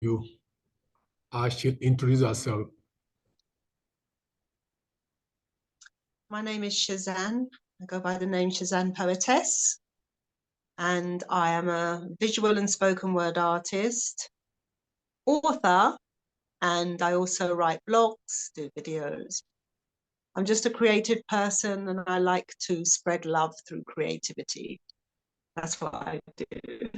you should introduce yourself. My name is Cezanne. I go by the name Cezanne Poetess, and I am a visual and spoken word artist, author, and I also write blogs, do videos. I'm just a creative person, and I like to spread love through creativity. That's what I do.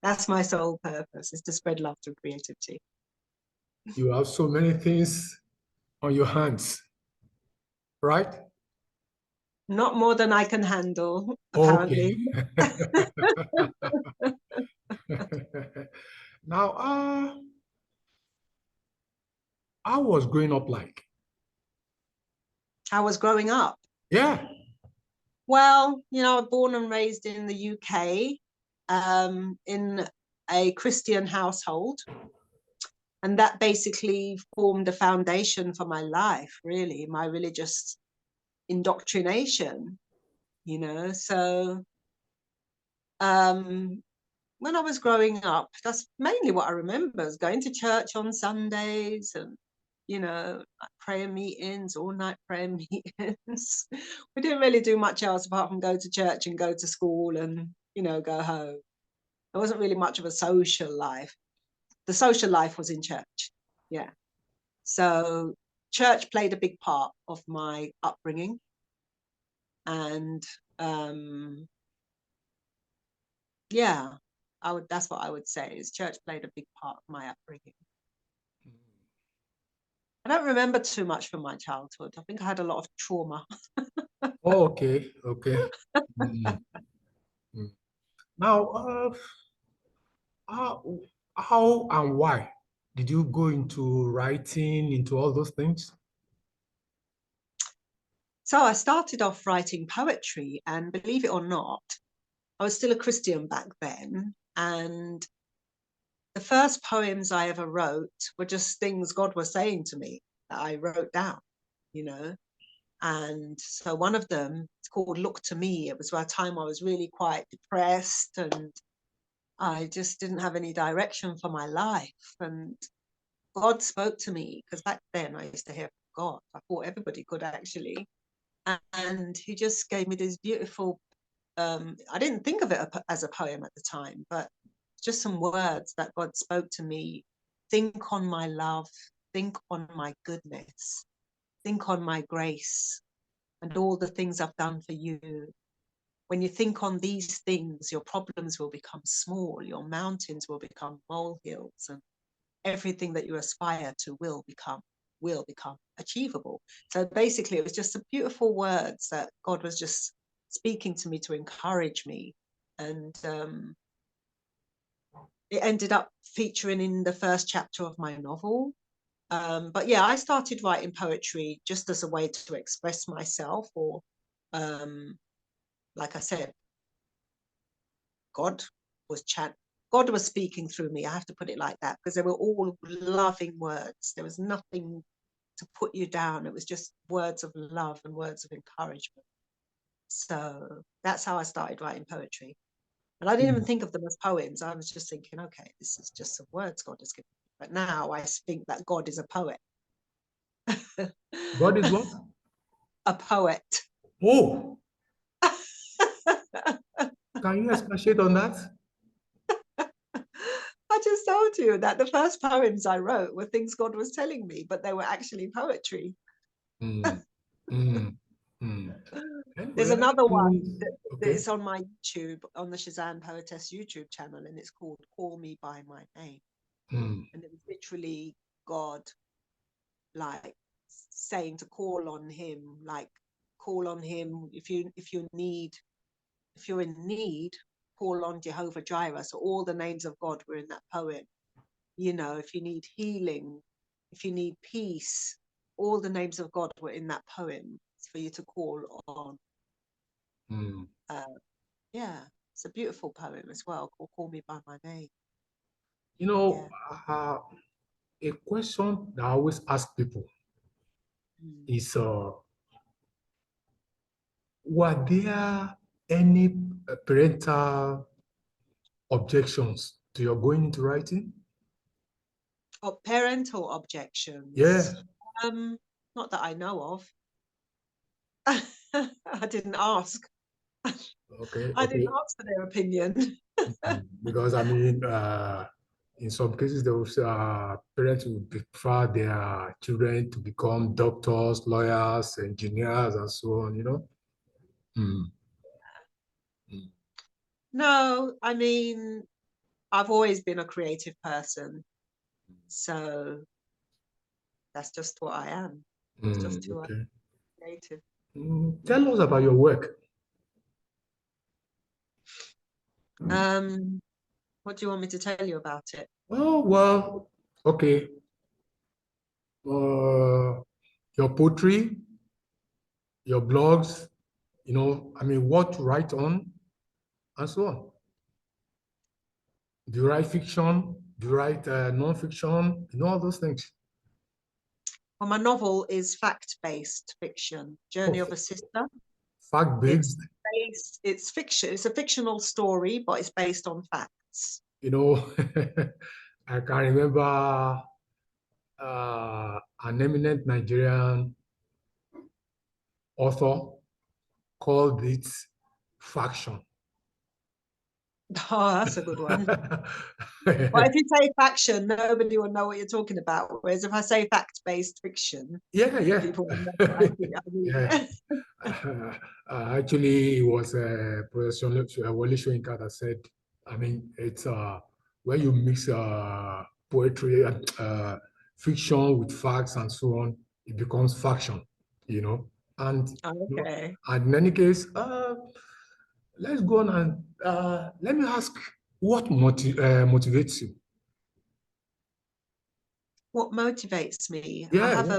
That's my sole purpose, is to spread love through creativity. You have so many things on your hands, right? Not more than I can handle, Okay. apparently. Now, I was growing up like. I was growing up. Yeah. Well, I was born and raised in the UK, in a Christian household. And that basically formed a foundation for my life, really, my religious indoctrination, So when I was growing up, that's mainly what I remember, is going to church on Sundays and, prayer meetings, all-night prayer meetings. We didn't really do much else apart from go to church and go to school and, go home. There wasn't really much of a social life. The social life was in church. Yeah. So church played a big part of my upbringing. And yeah, that's what I would say, is church played a big part of my upbringing. I don't remember too much from my childhood. I think I had a lot of trauma. Oh, okay. Mm. Now, how and why did you go into writing, into all those things? So I started off writing poetry, and believe it or not, I was still a Christian back then. And the first poems I ever wrote were just things God was saying to me that I wrote down, And so one of them, it's called Look to Me. It was a time I was really quite depressed and I just didn't have any direction for my life. And God spoke to me, because back then I used to hear from God. I thought everybody could, actually. And he just gave me this beautiful, I didn't think of it as a poem at the time, but just some words that God spoke to me. Think on my love, think on my goodness, think on my grace and all the things I've done for you. When you think on these things, your problems will become small, your mountains will become molehills, and everything that you aspire to will become achievable. So basically, it was just some beautiful words that God was just speaking to me to encourage me. And it ended up featuring in the first chapter of my novel. But yeah, I started writing poetry just as a way to express myself, or like I said, God was speaking through me. I have to put it like that, because they were all loving words. There was nothing to put you down. It was just words of love and words of encouragement. So that's how I started writing poetry. And I didn't even think of them as poems. I was just thinking, okay, this is just some words God has given me. But now I think that God is a poet. God is what? A poet. Oh, can you expatiate on that? I just told you that the first poems I wrote were things God was telling me, but they were actually poetry. Mm. Mm. Mm. There's another one that okay. is on my YouTube, on the Cezanne Poetess YouTube channel, and it's called Call Me By My Name. Mm. And it was literally God, like, saying to call on him, if you're in need, call on Jehovah Jireh. So all the names of God were in that poem. If you need healing, if you need peace, all the names of God were in that poem for you to call on. Mm. Yeah, it's a beautiful poem as well, called Call Me By My Name. A question that I always ask people is, were there any parental objections to your going into writing? parental objections. Yeah. Not that I know of. I didn't ask. Okay. I didn't Okay. ask for their opinion. Because I mean, in some cases, those parents would prefer their children to become doctors, lawyers, engineers, and so on. You know. Mm. Mm. No, I mean, I've always been a creative person. So that's just what I am. It's just who I am, Okay. creative. Tell us about your work. What do you want me to tell you about it? Oh, well, okay. Your poetry, your blogs, I mean, what to write on, and so on. Do you write fiction? Do you write non-fiction? All those things. Well, my novel is fact-based fiction, Journey Oh, of a Sister. fact-based. It's fiction. It's a fictional story, but it's based on facts. I can remember an eminent Nigerian author called it faction. Oh, that's a good one. Well, if you say faction, nobody will know what you're talking about. Whereas if I say fact-based fiction, Yeah. people will know what I mean. Yeah. Actually, it was Professor Wole Soyinka that said, I mean, it's when you mix poetry and fiction with facts and so on, it becomes faction, And, Okay. and in any case, let's go on and let me ask, what motivates you? What motivates me? I Yeah, have yeah.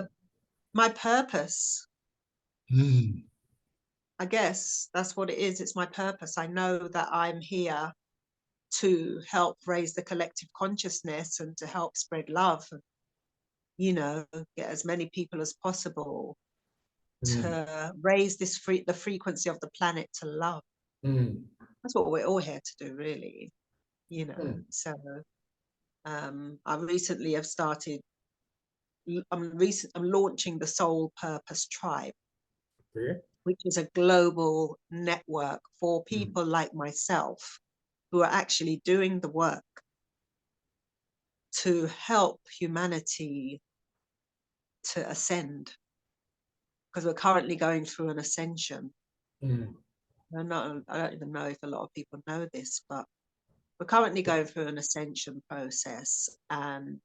my purpose. Mm, I guess that's what it is. It's my purpose. I know that I'm here to help raise the collective consciousness and to help spread love, get as many people as possible mm, to raise the frequency of the planet to love. mm, That's what we're all here to do, really. mm. So I recently have started. I'm launching the Soul Purpose Tribe, Okay. which is a global network for Mm, people like myself who are actually doing the work to help humanity to ascend, because we're currently going through an ascension. mm, I don't even know if a lot of people know this, but we're currently going through an ascension process, and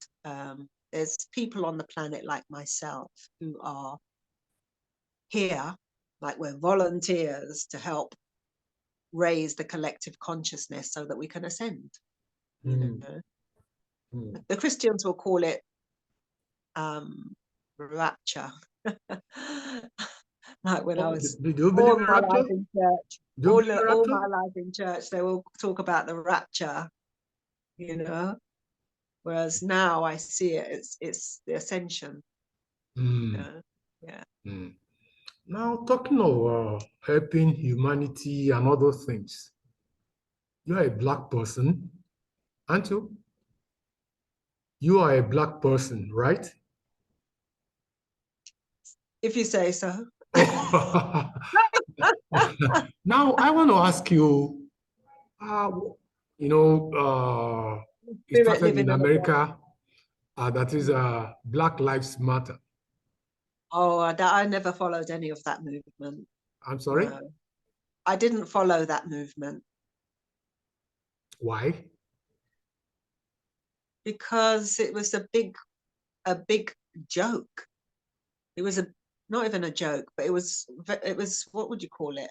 there's people on the planet like myself who are here, like we're volunteers to help raise the collective consciousness so that we can ascend. mm, mm. The Christians will call it rapture. Like when I Oh, was do you believe all in my life rapture? in church, Do you believe in all rapture? my life in church, they will talk about the rapture, Whereas now I see it's the ascension. Mm, Yeah. mm. Now, talking of helping humanity and other things, you're a black person, aren't you? You are a black person, right? If you say so. Oh, now I want to ask you, uh, you know, it Spirit started in living in a body. America, that is Black Lives Matter. Oh, I never followed any of that movement. I'm sorry, No, I didn't follow that movement why? because it was a big joke. It was not even a joke, but it was what would you call it?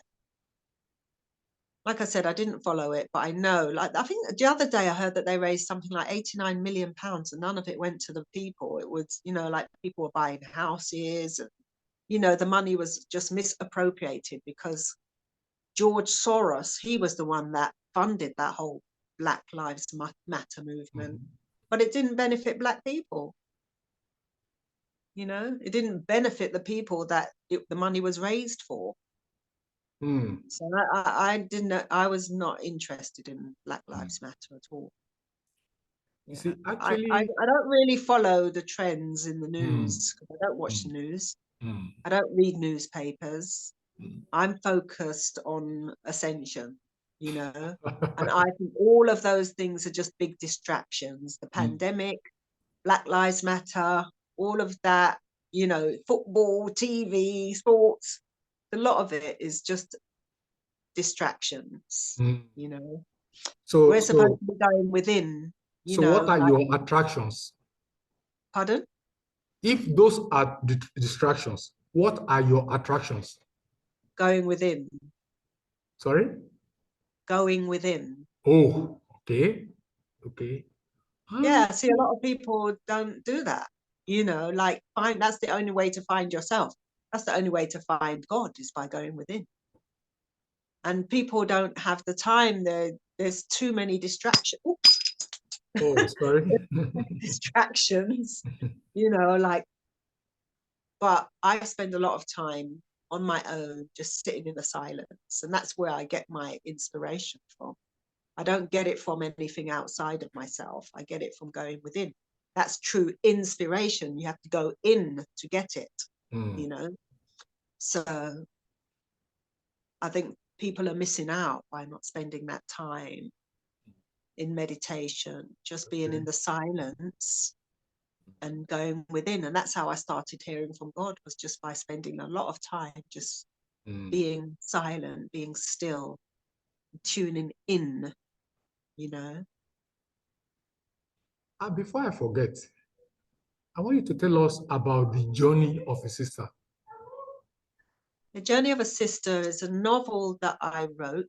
Like I said, I didn't follow it, but I know. Like I think the other day I heard that they raised something like £89 million, and none of it went to the people. It was, like people were buying houses, and the money was just misappropriated because George Soros, he was the one that funded that whole Black Lives Matter movement, Mhm. but it didn't benefit Black people. It didn't benefit the people that the money was raised for. Hmm. So I didn't. I was not interested in Black Lives Matter at all. You Yeah. see, I actually, don't really follow the trends in the mm, news. I don't watch the mm, news. mm, I don't read newspapers. mm. I'm focused on ascension, you know, and I think all of those things are just big distractions. The Mm, pandemic, Black Lives Matter, all of that, you know, football, TV, sports, a lot of it is just distractions, mm. you know. So, We're supposed so, to be going within, you so, what know, are like, your attractions? pardon? If those are distractions, what are your attractions? Going within, Sorry? going within. Oh, okay, okay. Ah, Yeah, see, a lot of people don't do that. You know, like find that's the only way to find yourself. That's the only way to find God is by going within. And people don't have the time. There's too many distractions. oh, sorry. Distractions, you know, like. But I spend a lot of time on my own, just sitting in the silence, and that's where I get my inspiration from. I don't get it from anything outside of myself. I get it from going within. That's true inspiration. You have to go in to get it, you Mm, know? So I think people are missing out by not spending that time in meditation, just being okay. in the silence and going within. And that's how I started hearing from God, was just by spending a lot of time just Mm. being silent, being still, tuning in, you know? Before I forget, I want you to tell us about the journey of a sister. The Journey of a Sister is a novel that I wrote.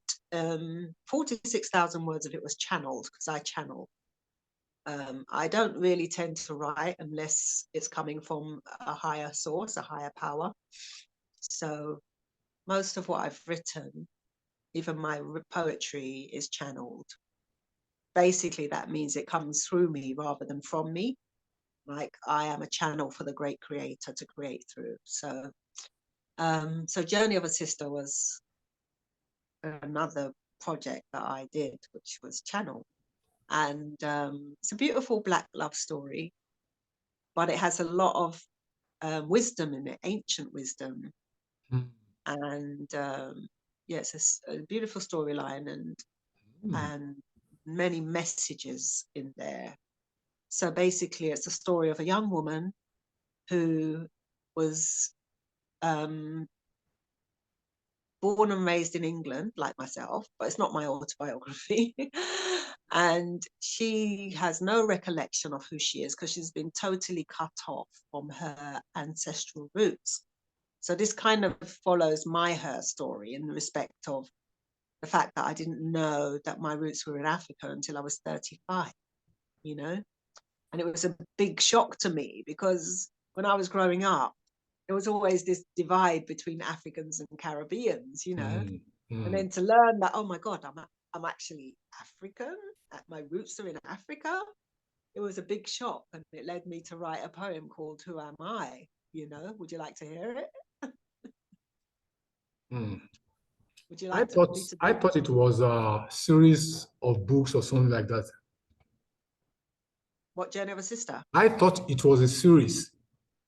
46,000 words of it was channeled because I channel. I don't really tend to write unless it's coming from a higher source, a higher power. So most of what I've written, even my poetry, is channeled. Basically, that means it comes through me rather than from me. Like I am a channel for the great creator to create through. So Journey of a Sister was another project that I did, which was channel. And it's a beautiful Black love story, but it has a lot of wisdom in it, ancient wisdom. Mm, And yeah, it's a beautiful storyline mm, and many messages in there. So basically, it's a story of a young woman who was um, born and raised in England, like myself, but it's not my autobiography. And she has no recollection of who she is because she's been totally cut off from her ancestral roots. So this kind of follows her story in respect of the fact that I didn't know that my roots were in Africa until I was 35, you know? And it was a big shock to me because when I was growing up, there was always this divide between Africans and Caribbeans, you know? mm, And mm, then to learn that, oh my God, I'm actually African, my roots are in Africa, it was a big shock. And it led me to write a poem called Who Am I? You know, would you like to hear it? mm. Would you I like thought me to I do thought it was a series of books or something like that. what, Journey of a Sister? I thought it was a series.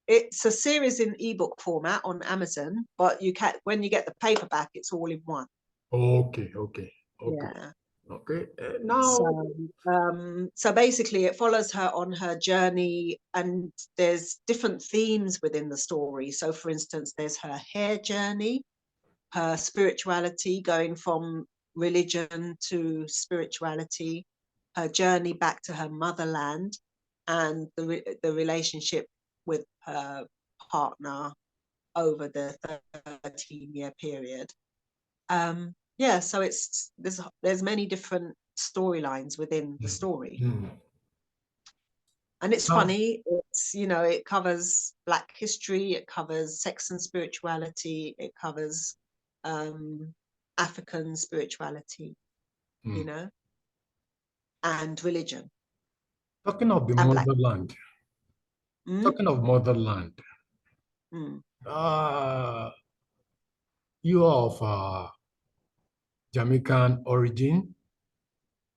It's a series in ebook format on Amazon, but you can when you get the paperback, it's all in one. Okay, okay, okay, Yeah. okay. So, Now, so basically, it follows her on her journey, and there's different themes within the story. So, for instance, there's her hair journey, her spirituality, going from religion to spirituality, her journey back to her motherland, and the relationship with her partner over the 13-year period. Yeah, so there's many different storylines within the mm, story, mm. and it's Now, funny. It's it covers Black history, it covers sex and spirituality, it covers um, African spirituality, you mm. know, and religion Talking of the and Black. motherland, Mm? talking of motherland, Mm. uh, you are of Jamaican origin,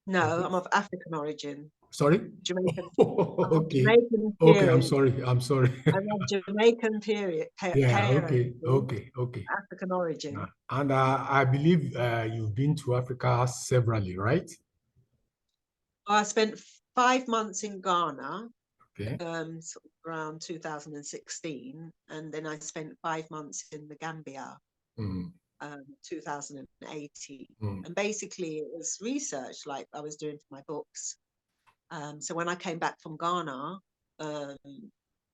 is No, it? I'm of African origin. Sorry? Jamaican. I'm of Okay. Jamaican Okay, I'm period. sorry. I'm sorry. I'm of Jamaican period Yeah, parents, okay, okay, okay. African origin. And I believe you've been to Africa severally, right? I spent 5 months in Ghana, Okay. sort of around 2016, and then I spent 5 months in the Gambia, Mm, 2018. mm, And basically, it was research like I was doing for my books. So when I came back from Ghana, um,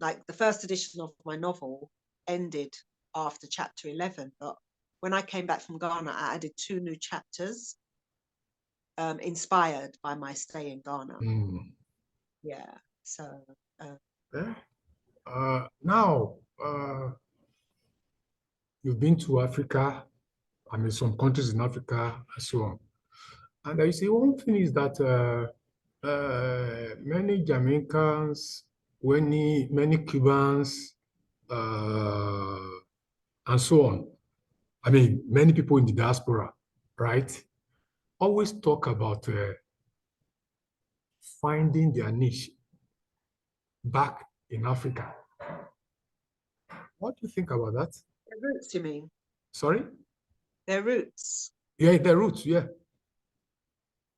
like the first edition of my novel ended after chapter 11, but when I came back from Ghana, I added 2 new chapters, inspired by my stay in Ghana. mm. Yeah. So Yeah. Now, you've been to Africa, I mean, some countries in Africa and so on. And I see one thing is that many Jamaicans, many Cubans, uh, and so on. I mean, many people in the diaspora, right? Always talk about finding their niche back in Africa. What do you think about that? their roots, you mean? Sorry? Their roots. Yeah, the roots, yeah.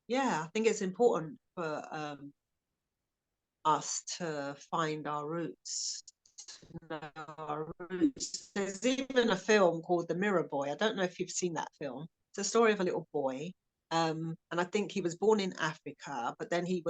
Yeah, I think it's important for us to find our roots, to know our roots. There's even a film called The Mirror Boy. I don't know if you've seen that film. It's a story of a little boy, and I think he was born in Africa, but then he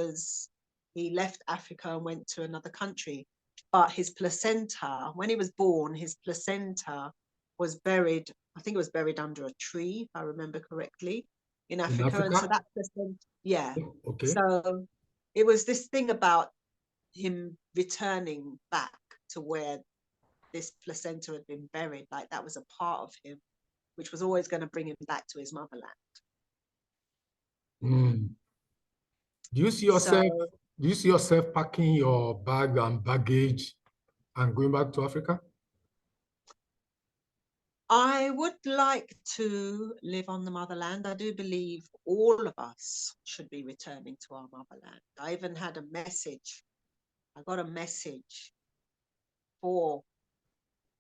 left Africa and went to another country. But his placenta, when he was born, his placenta was buried. I think it was buried under a tree, if I remember correctly, in In Africa. And so Africa? that placenta, yeah. Okay. So it was this thing about him returning back to where this placenta had been buried, like that was a part of him, which was always going to bring him back to his motherland. Mm. Do you see So yourself, do you see yourself packing your bag and baggage and going back to Africa? I would like to live on the motherland. I do believe all of us should be returning to our motherland. I even had a message. I got a message for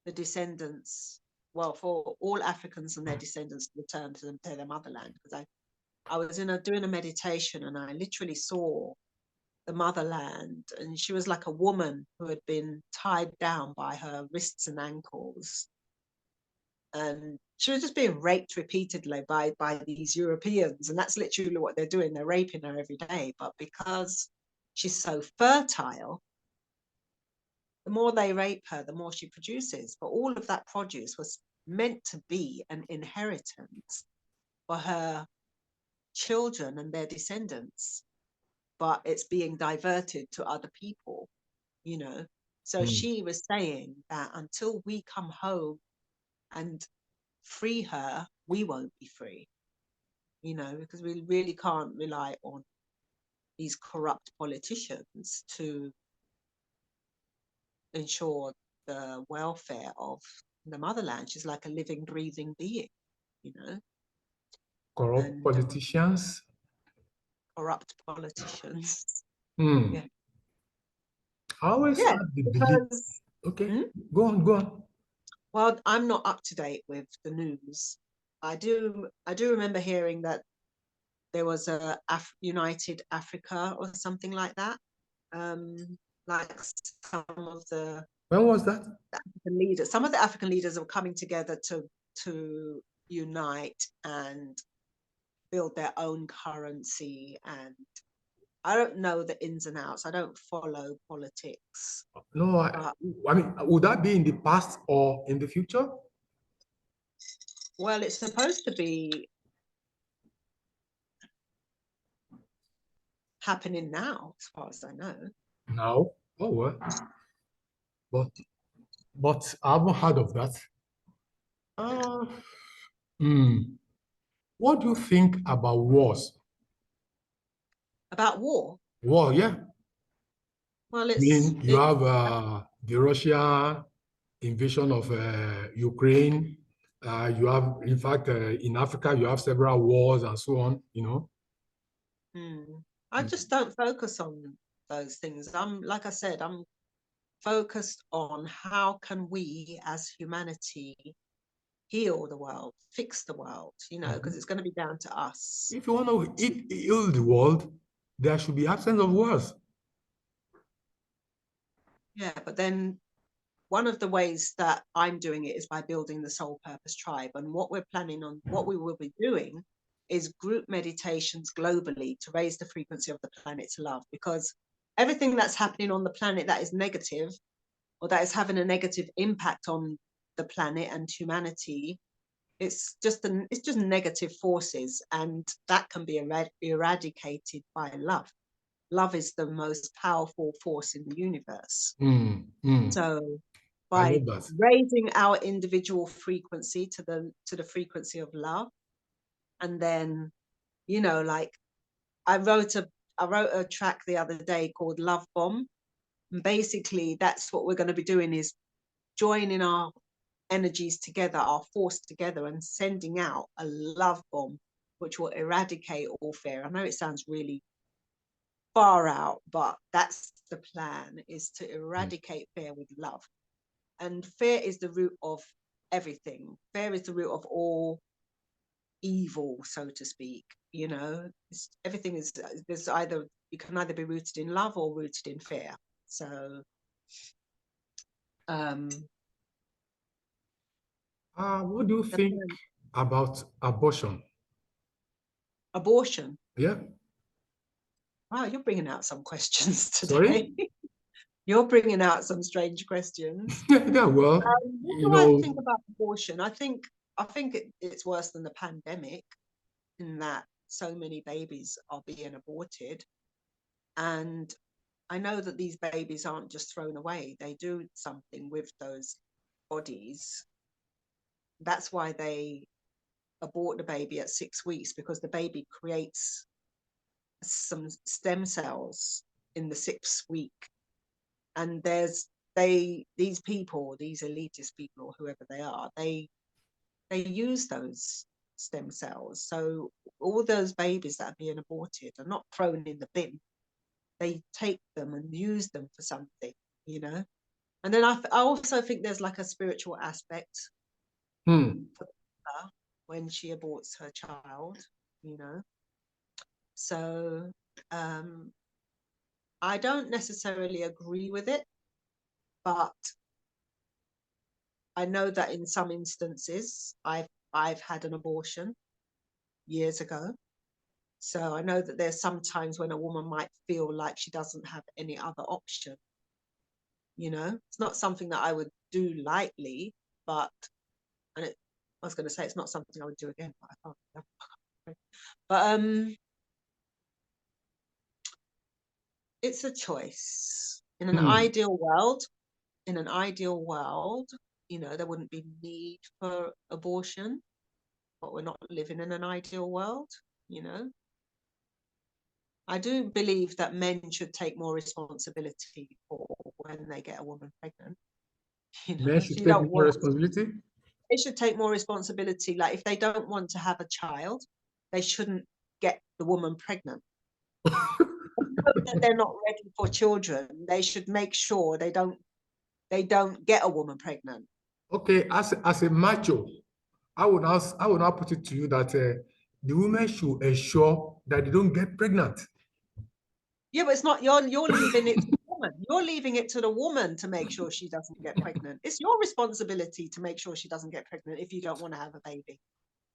the descendants, well, for all Africans and their descendants to return to their motherland, because I was doing a meditation, and I literally saw the motherland, and she was like a woman who had been tied down by her wrists and ankles, and she was just being raped repeatedly by these Europeans, and that's literally what they're doing. They're raping her every day, but because she's so fertile, the more they rape her, the more she produces. But all of that produce was meant to be an inheritance for her children and their descendants, but it's being diverted to other people, you know. So Mm. she was saying that until we come home and free her, we won't be free, you know, because we really can't rely on these corrupt politicians to ensure the welfare of the motherland. She's like a living, breathing being, you know, Corrupt and politicians? corrupt politicians. Hmm. Yeah. I always Yeah. had the belief. Because, Okay, hmm? go on, go on. Well, I'm not up to date with the news. I do remember hearing that there was a United Africa or something like that. Like some of the When was that? African leaders, some of the African leaders are coming together to unite and build their own currency. And I don't know the ins and outs. I don't follow politics, No, but I mean, would that be in the past or in the future? well, it's supposed to be happening now, as far as I know. No. Oh well. But I haven't heard of that. Uh, hmm. What do you think about wars? About war. War, yeah. Well, I mean, you it's have the Russia invasion of Ukraine. You have, in fact, in Africa, you have several wars and so on, you know. hmm. I just don't focus on those things. Like I said, I'm focused on how can we as humanity heal the world, fix the world, because it's going to be down to us. If you want to heal the world, there should be absence of wars. Yeah, but then one of the ways that I'm doing it is by building the Soul Purpose Tribe. And what we will be doing is group meditations globally to raise the frequency of the planet to love, because everything that's happening on the planet that is negative, or that is having a negative impact on the planet and humanity, it's just negative forces, and that can be eradicated by love. Love is the most powerful force in the universe. So I by love that. raising our individual frequency to the frequency of love, and then like I wrote a track the other day called Love Bomb, and basically that's what we're going to be doing, is joining our energies together, our force together, and sending out a love bomb which will eradicate all fear. I know it sounds really far out, but that's the plan, is to eradicate fear with love. And fear is the root of everything. Fear is the root of all evil, so to speak. Everything is, you can either be rooted in love or rooted in fear. So what do you think about abortion? Abortion? Yeah. Wow, you're bringing out some questions today. Sorry? You're bringing out some strange questions. Yeah, well, what do I think about abortion? I think it's worse than the pandemic, in that so many babies are being aborted. And I know that these babies aren't just thrown away. They do something with those bodies. That's why they abort the baby at 6 weeks, because the baby creates some stem cells in the 6th week. And these people, these elitist people, or whoever they are, they use those stem cells. So all those babies that are being aborted are not thrown in the bin. They take them and use them for something, And then I also think there's like a spiritual aspect for her when she aborts her child, So I don't necessarily agree with it, but I know that in some instances I've had an abortion years ago. So I know that there's some times when a woman might feel like she doesn't have any other option. It's not something that I would do lightly, I was going to say it's not something I would do again, but I can't. But it's a choice. In an ideal world, there wouldn't be need for abortion, but we're not living in an ideal world, I do believe that men should take more responsibility for when they get a woman pregnant. Men should take more responsibility? They should take more responsibility. Like, if they don't want to have a child, they shouldn't get the woman pregnant. That they're not ready for children, they should make sure they don't get a woman pregnant. Okay, as a macho, I would now put it to you that the women should ensure that they don't get pregnant. Yeah, but it's not you're leaving it to the woman. You're leaving it to the woman to make sure she doesn't get pregnant. It's your responsibility to make sure she doesn't get pregnant if you don't want to have a baby.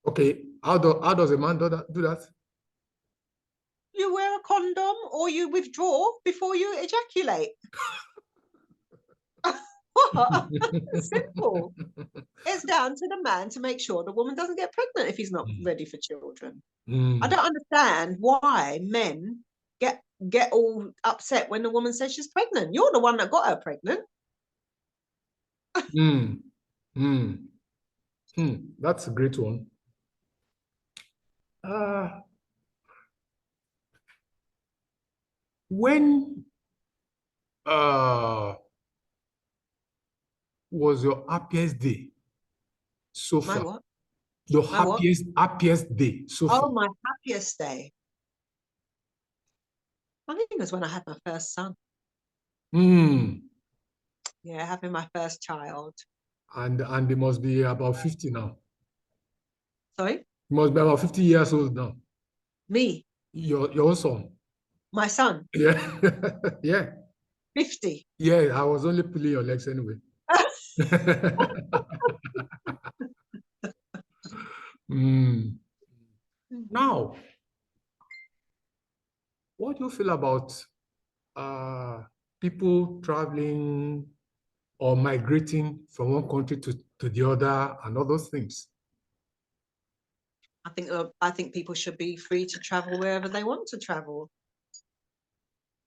Okay, how does a man do that? You wear a condom, or you withdraw before you ejaculate. What? It's simple. It's down to the man to make sure the woman doesn't get pregnant if he's not ready for children. I don't understand why men get all upset when the woman says she's pregnant. You're the one that got her pregnant. That's a great one. When was your happiest day so far? My what? Your happiest day so far? Oh, my happiest day. I think it was when I had my first son. Hmm. Yeah, having my first child. And they must be about 50 now. Sorry, You must be about 50 years old now. me, Your own son. my son, Yeah. Yeah. 50. Yeah. I was only pulling your legs anyway. Hmm. Now, what do you feel about uh, people traveling or migrating from one country to the other and all those things? I think people should be free to travel wherever they want to travel.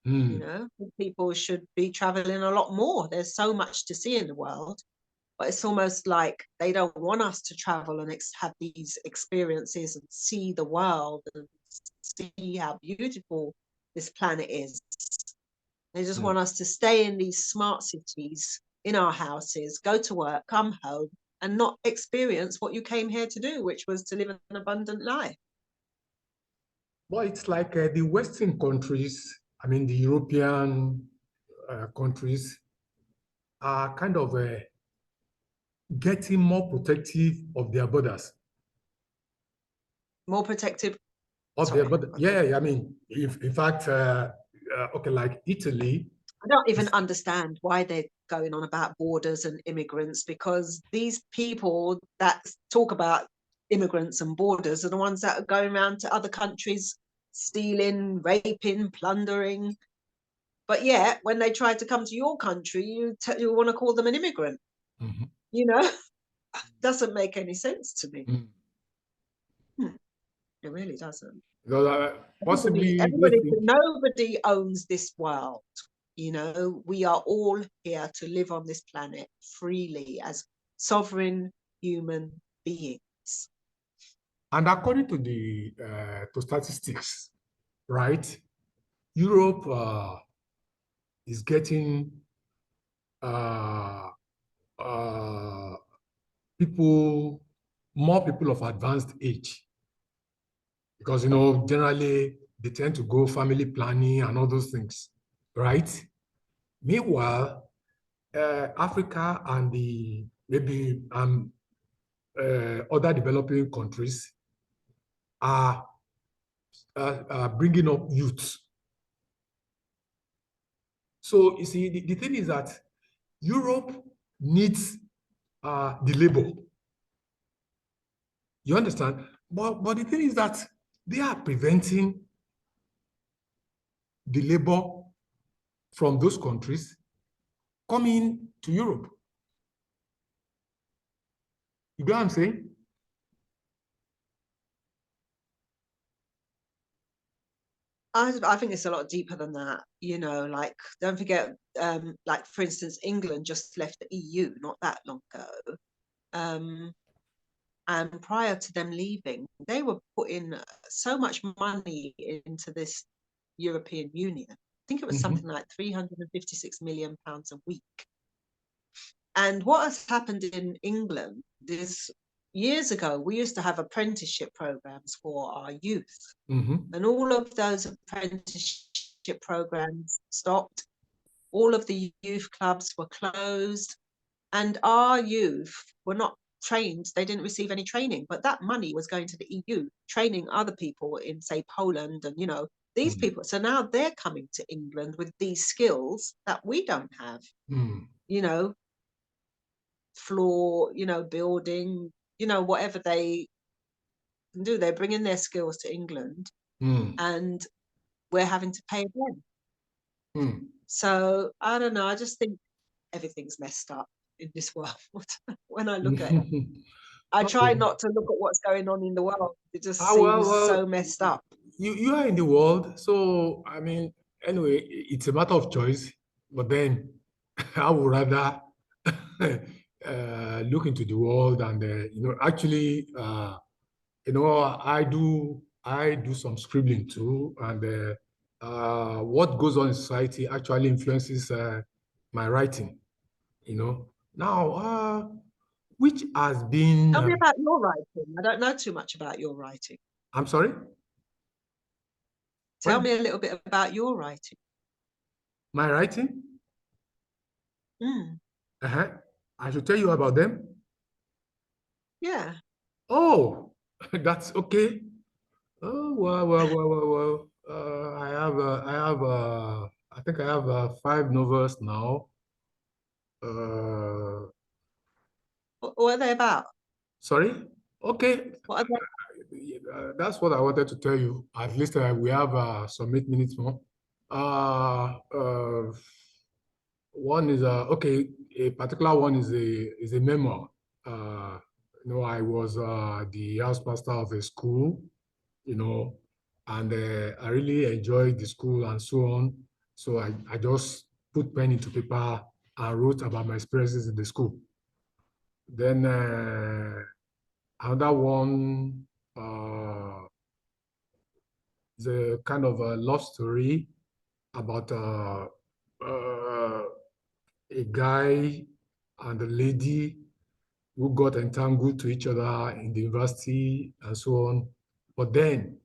You Hmm. know, people should be traveling a lot more. There's so much to see in the world, but it's almost like they don't want us to travel and have these experiences and see the world and see how beautiful this planet is. They just Hmm. want us to stay in these smart cities, in our houses, go to work, come home, and not experience what you came here to do, which was to live an abundant life. Well, it's like the Western countries, I mean, the European countries are kind of getting more protective of their borders. More protective. Of their Sorry, border. Yeah, I mean, if in fact, okay, like Italy. I don't even understand why they're going on about borders and immigrants, because these people that talk about immigrants and borders are the ones that are going around to other countries stealing, raping, plundering. But yet, when they try to come to your country, you want to call them an immigrant. Mhm. You know, doesn't make any sense to me. Mm. Hmm, it really doesn't. Because, possibly they think. Nobody owns this world. You know, we are all here to live on this planet freely as sovereign human beings. And according to the to statistics, right, Europe is getting uh, uh, people, more people of advanced age, because generally they tend to go family planning and all those things, right? Meanwhile, Africa and the maybe other developing countries are bringing up youth. So you see, the thing is that Europe needs the labor. You understand? But the thing is that they are preventing the labor from those countries coming to Europe. You get what I'm saying? I think it's a lot deeper than that. You know, like don't forget, like for instance, England just left the EU not that long ago. Um, and prior to them leaving, they were putting so much money into this European Union. I think it was something Mhm. like £356 million a week. And what has happened in England is years ago, we used to have apprenticeship programs for our youth. Mhm. And all of those apprenticeship programs stopped. All of the youth clubs were closed. And our youth were not trained. They didn't receive any training. But that money was going to the EU, training other people in, say, Poland and, these Mhm. people. So now they're coming to England with these skills that we don't have, Mhm. you know, floor, building, whatever they can do. They're bringing their skills to England Mhm. and we're having to pay them. Mhm. So I don't know. I just think everything's messed up in this world when I look at it. I try Okay. not to look at what's going on in the world. It just Well, seems so messed up. you are in the world, so I mean, anyway, it's a matter of choice. But then, I would rather look into the world and actually, I do some scribbling too, and what goes on in society actually influences my writing. Now, which has been, Tell me about your writing. I don't know too much about your writing. I'm sorry. Tell me a little bit about your writing. My writing? Mm, Uh-huh. I should tell you about them. yeah. Oh, that's okay. Oh, well. I think I have 5 novels now. Uh, What are they about? Sorry? Okay. What are they? That's what I wanted to tell you. At least we have some 8 minutes more. Uh, uh, One is okay. A particular one is a memoir. Uh, I was the house pastor of a school, you know, and I really enjoyed the school and so on. So I just put pen into paper and wrote about my experiences in the school. Then another one is a kind of a love story about uh, a guy and a lady who got entangled to each other in the university and so on. But then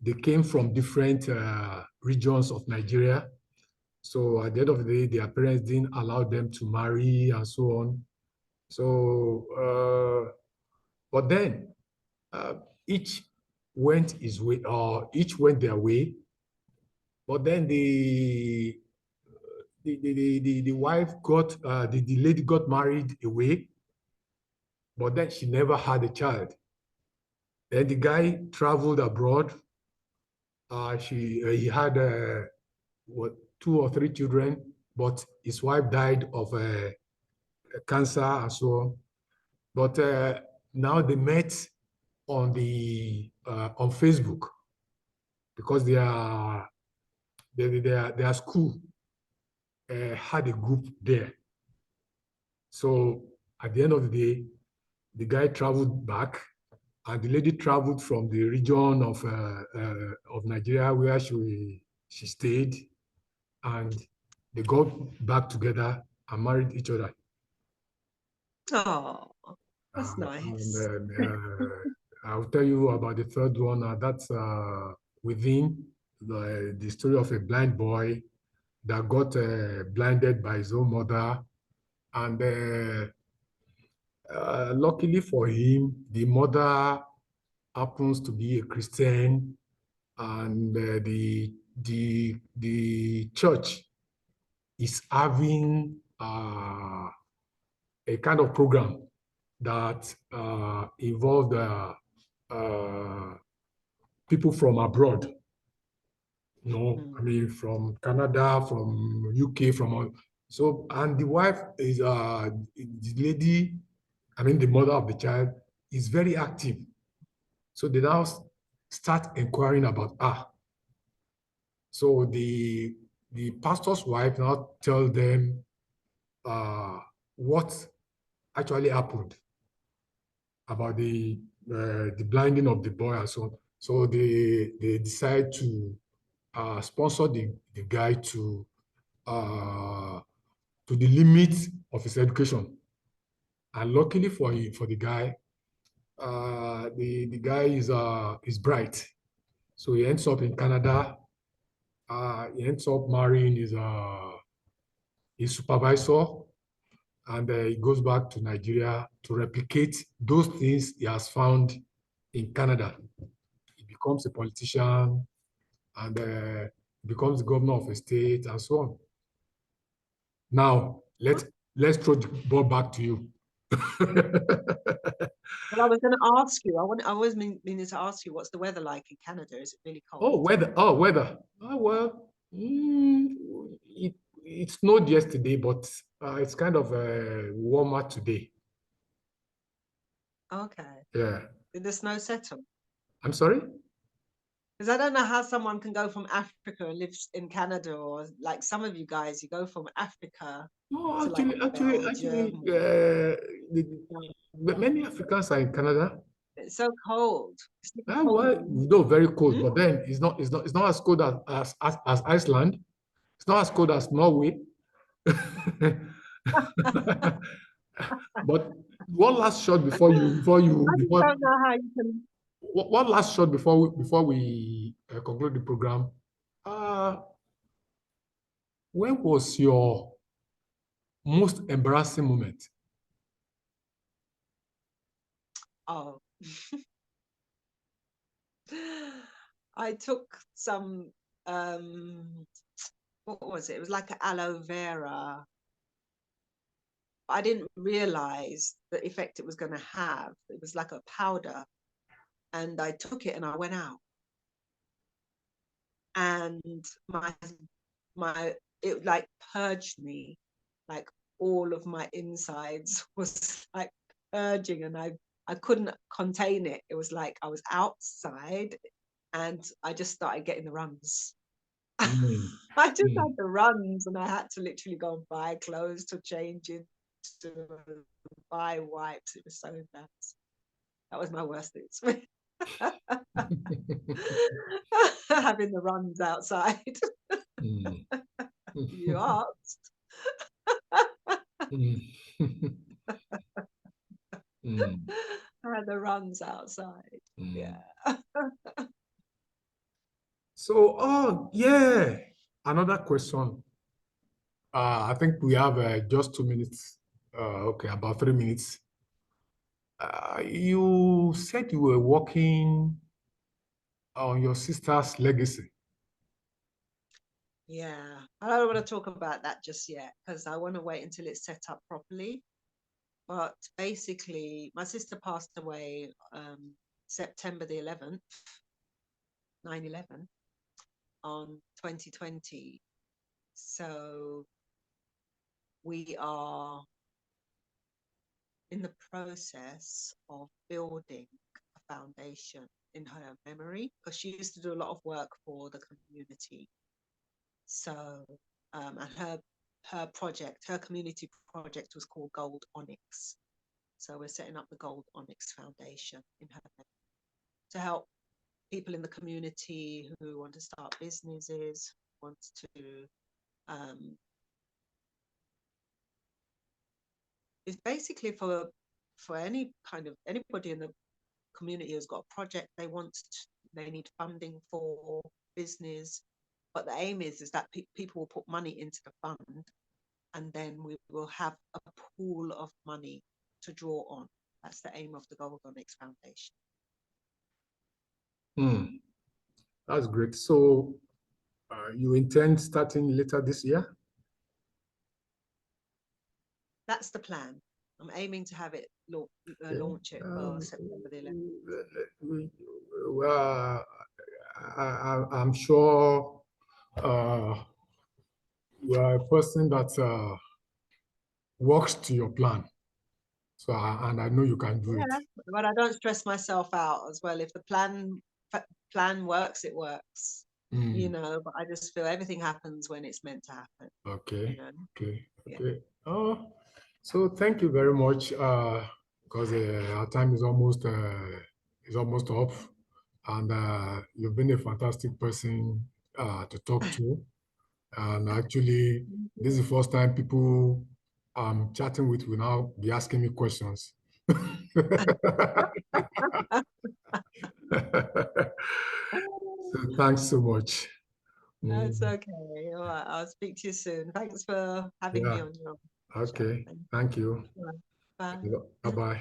they came from different regions of Nigeria. So at the end of the day, their parents didn't allow them to marry and so on. So, but then uh, each went his way, or each went their way. But then the wife got the lady got married away, but then she never had a child. Then the guy traveled abroad. He had what 2 or 3 children, but his wife died of cancer and so on. But now they met on Facebook because their school had a group there. So at the end of the day, the guy traveled back, and the lady traveled from the region of Nigeria where she stayed, and they got back together and married each other. Oh, that's And nice. then I'll tell you about the third one. That's within the story of a blind boy that got blinded by his own mother. And luckily for him, the mother happens to be a Christian, and the church is having a kind of program that involved people from abroad. I mean, from Canada, from UK, so, and the wife is the lady, I mean, the mother of the child is very active. So they now start inquiring about her. So the pastor's wife now tell them what actually happened about the blinding of the boy and so on. So they decide to sponsor the guy to the limit of his education. And luckily for the guy, the guy is bright. So he ends up in Canada. He ends up marrying his supervisor, and he goes back to Nigeria to replicate those things he has found in Canada. He becomes a politician, and becomes the governor of a state and so on. Now, let's throw the ball back to you. Well, I was going to ask you. I was meaning to ask you, what's the weather like in Canada? Is it really cold? Weather. Oh, well, it snowed yesterday, but it's kind of warmer today. Okay. Yeah. Did the snow settle? I'm sorry? Because I don't know how someone can go from Africa and live in Canada, or like some of you guys, you go from Africa No, to like actually, Belgium. many Africans are in Canada. It's so cold. It's so cold. Well, no, very cold, Hmm? but then it's not as cold as Iceland. It's not as cold as Norway. But one last shot I just don't know how you can. one last shot before we conclude the program. when was your most embarrassing moment? Oh, I took some, what was it? It was like an aloe vera. I didn't realize the effect it was going to have. It was like a powder. And I took it and I went out. And my it like purged me, like all of my insides was like purging, and I couldn't contain it. It was like I was outside and I just started getting the runs. Mm, I just mm, had the runs, and I had to literally go and buy clothes to change into, buy wipes. It was so embarrassing. That was my worst experience. Having the runs outside. mm, You asked. mm, mm, I had the runs outside. mm. Yeah. So, oh yeah, another question. I think we have just 2 minutes. Okay, about 3 minutes. You said you were working on your sister's legacy. Yeah. I don't want to talk about that just yet because I want to wait until it's set up properly. But basically, my sister passed away September the 11th, 9/11, on 2020. So we are in the process of building a foundation in her memory because she used to do a lot of work for the community. So, and her project, her community project was called Gold Onyx. So we're setting up the Gold Onyx Foundation in her memory to help people in the community who want to start businesses, want to um, it's basically for any kind of anybody in the community who's got a project they need funding for business. But the aim is that people will put money into the fund, and then we will have a pool of money to draw on. That's the aim of the Gold Onyx Foundation. Hmm, that's great. So, you intend starting later this year? That's the plan. I'm aiming to have it Okay. launch it for September the 11th. Well, I'm sure you are a person that works to your plan. So, and I know you can do it. Yeah, but I don't stress myself out as well. If the plan works, it works. Mm, But I just feel everything happens when it's meant to happen. You okay, know. okay, Yeah. okay. Oh, so thank you very much. Because our time is almost up, and you've been a fantastic person to talk to. And actually, this is the first time people I'm chatting with will now be asking me questions. So thanks so much. That's Mm, okay. All right. I'll speak to you soon. Thanks for having me yeah, on your show. okay. Thank Thank you. you. Bye. Bye-bye.